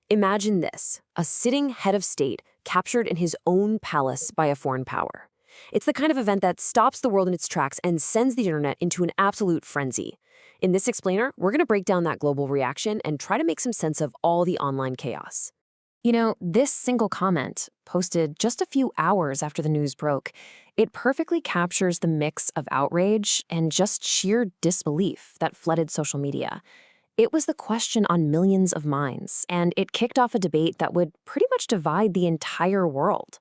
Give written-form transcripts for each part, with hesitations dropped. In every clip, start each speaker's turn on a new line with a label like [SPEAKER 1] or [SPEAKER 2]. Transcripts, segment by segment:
[SPEAKER 1] Imagine this, a sitting head of state captured in his own palace by a foreign power. It's the kind of event that stops the world in its tracks and sends the internet into an absolute frenzy. In this explainer, we're going to break down that global reaction and try to make some sense of all the online chaos. You know, this single comment, posted just a few hours after the news broke, it perfectly captures the mix of outrage and just sheer disbelief that flooded social media. It was the question on millions of minds, and it kicked off a debate that would pretty much divide the entire world.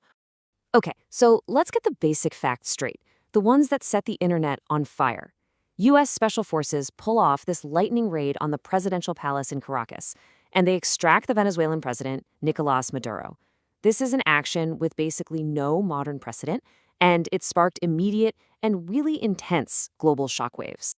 [SPEAKER 1] Okay, so let's get the basic facts straight, the ones that set the internet on fire. U.S. Special Forces pull off this lightning raid on the presidential palace in Caracas, and they extract the Venezuelan president, Nicolás Maduro. This is an action with basically no modern precedent, and it sparked immediate and really intense global shockwaves.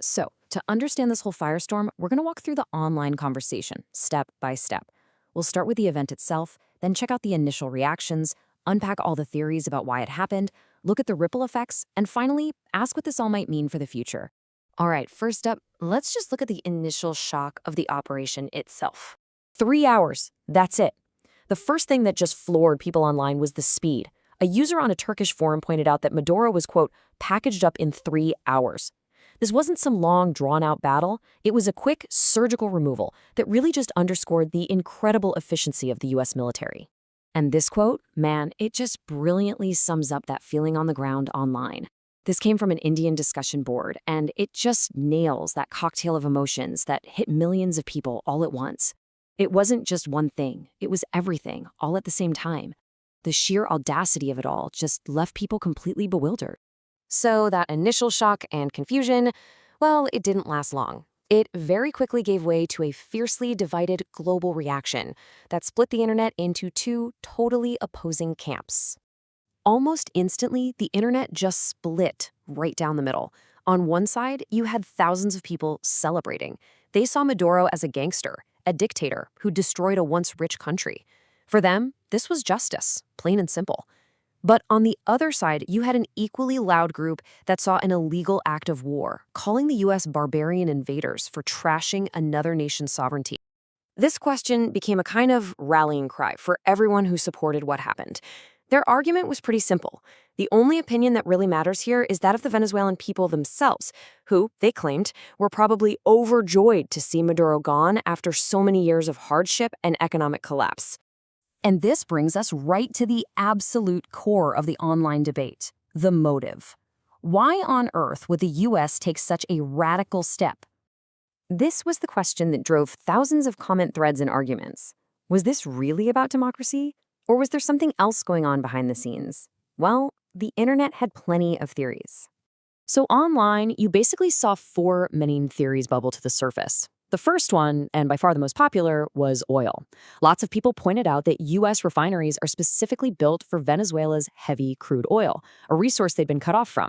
[SPEAKER 1] So, to understand this whole firestorm, we're going to walk through the online conversation, step by step. We'll start with the event itself, then check out the initial reactions, unpack all the theories about why it happened, look at the ripple effects, and finally, ask what this all might mean for the future. All right, first up, let's just look at the initial shock of the operation itself. 3 hours, that's it. The first thing that just floored people online was the speed. A user on a Turkish forum pointed out that Maduro was, quote, packaged up in 3 hours. This wasn't some long, drawn-out battle. It was a quick, surgical removal that really just underscored the incredible efficiency of the U.S. military. And this quote, man, it just brilliantly sums up that feeling on the ground online. This came from an Indian discussion board, and it just nails that cocktail of emotions that hit millions of people all at once. It wasn't just one thing. It was everything, all at the same time. The sheer audacity of it all just left people completely bewildered. So that initial shock and confusion, well, it didn't last long. It very quickly gave way to a fiercely divided global reaction that split the internet into two totally opposing camps. Almost instantly, the internet just split right down the middle. On one side, you had thousands of people celebrating. They saw Maduro as a gangster, a dictator who destroyed a once rich country. For them, this was justice, plain and simple. But on the other side, you had an equally loud group that saw an illegal act of war, calling the U.S. barbarian invaders for trashing another nation's sovereignty. This question became a kind of rallying cry for everyone who supported what happened. Their argument was pretty simple. The only opinion that really matters here is that of the Venezuelan people themselves, who, they claimed, were probably overjoyed to see Maduro gone after so many years of hardship and economic collapse. And this brings us right to the absolute core of the online debate, the motive. Why on earth would the U.S. take such a radical step? This was the question that drove thousands of comment threads and arguments. Was this really about democracy? Or was there something else going on behind the scenes? Well, the internet had plenty of theories. So online, you basically saw 4 main theories bubble to the surface. The first one, and by far the most popular, was oil. Lots of people pointed out that U.S. refineries are specifically built for Venezuela's heavy crude oil, a resource they'd been cut off from.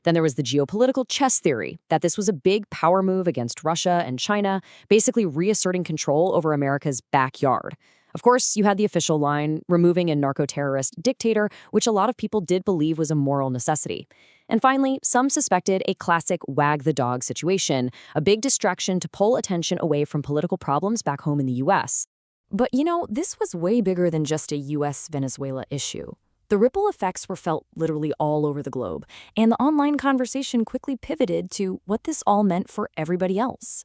[SPEAKER 1] Then there was the geopolitical chess theory, that this was a big power move against Russia and China, basically reasserting control over America's backyard. Of course, you had the official line, removing a narco-terrorist dictator, which a lot of people did believe was a moral necessity. And finally, some suspected a classic wag the dog situation, a big distraction to pull attention away from political problems back home in the U.S. But you know, this was way bigger than just a U.S.-Venezuela issue. The ripple effects were felt literally all over the globe, and the online conversation quickly pivoted to what this all meant for everybody else.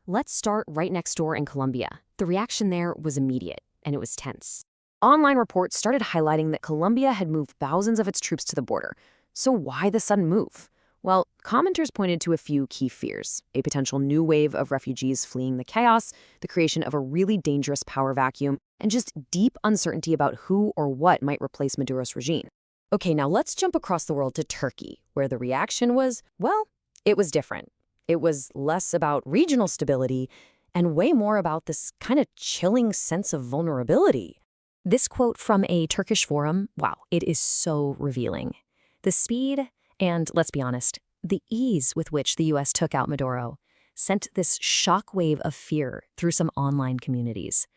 [SPEAKER 1] Let's start right next door in Colombia. The reaction there was immediate, and it was tense. Online reports started highlighting that Colombia had moved thousands of its troops to the border. So why the sudden move? Well, commenters pointed to a few key fears: a potential new wave of refugees fleeing the chaos, the creation of a really dangerous power vacuum, and just deep uncertainty about who or what might replace Maduro's regime. Okay, now let's jump across the world to Turkey, where the reaction was, well, it was different. It was less about regional stability and way more about this kind of chilling sense of vulnerability. This quote from a Turkish forum, wow, it is so revealing. The speed and, let's be honest, the ease with which the U.S. took out Maduro sent this shockwave of fear through some online communities.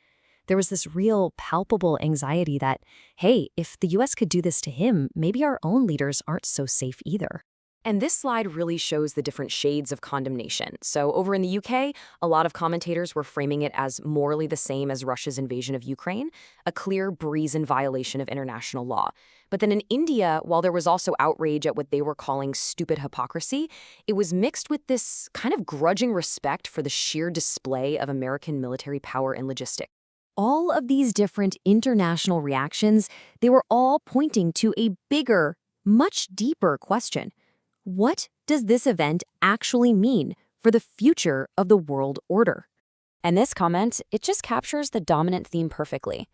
[SPEAKER 1] There was this real palpable anxiety that, hey, if the U.S. could do this to him, maybe our own leaders aren't so safe either. And this slide really shows the different shades of condemnation. So over in the UK, a lot of commentators were framing it as morally the same as Russia's invasion of Ukraine, a clear, brazen violation of international law. But then in India, while there was also outrage at what they were calling stupid hypocrisy, it was mixed with this kind of grudging respect for the sheer display of American military power and logistics. All of these different international reactions, they were all pointing to a bigger, much deeper question. What does this event actually mean for the future of the world order? And this comment, it just captures the dominant theme perfectly.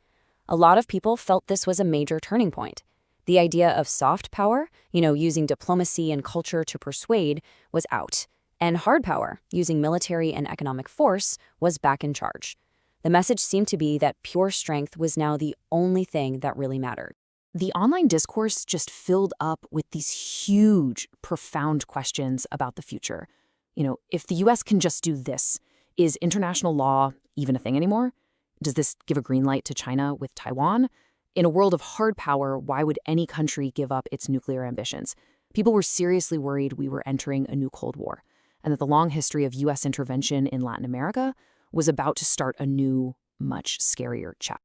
[SPEAKER 1] A lot of people felt this was a major turning point. The idea of soft power, using diplomacy and culture to persuade, was out. And hard power, using military and economic force, was back in charge. The message seemed to be that pure strength was now the only thing that really mattered. The online discourse just filled up with these huge, profound questions about the future. If the US can just do this, is international law even a thing anymore? Does this give a green light to China with Taiwan? In a world of hard power, why would any country give up its nuclear ambitions? People were seriously worried we were entering a new Cold War, and that the long history of US intervention in Latin America was about to start a new, much scarier chapter.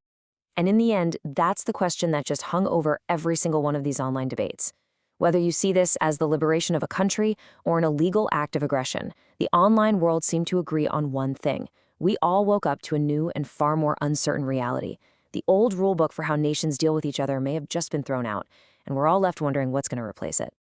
[SPEAKER 1] And in the end, that's the question that just hung over every single one of these online debates. Whether you see this as the liberation of a country or an illegal act of aggression, the online world seemed to agree on one thing. We all woke up to a new and far more uncertain reality. The old rulebook for how nations deal with each other may have just been thrown out, and we're all left wondering what's going to replace it.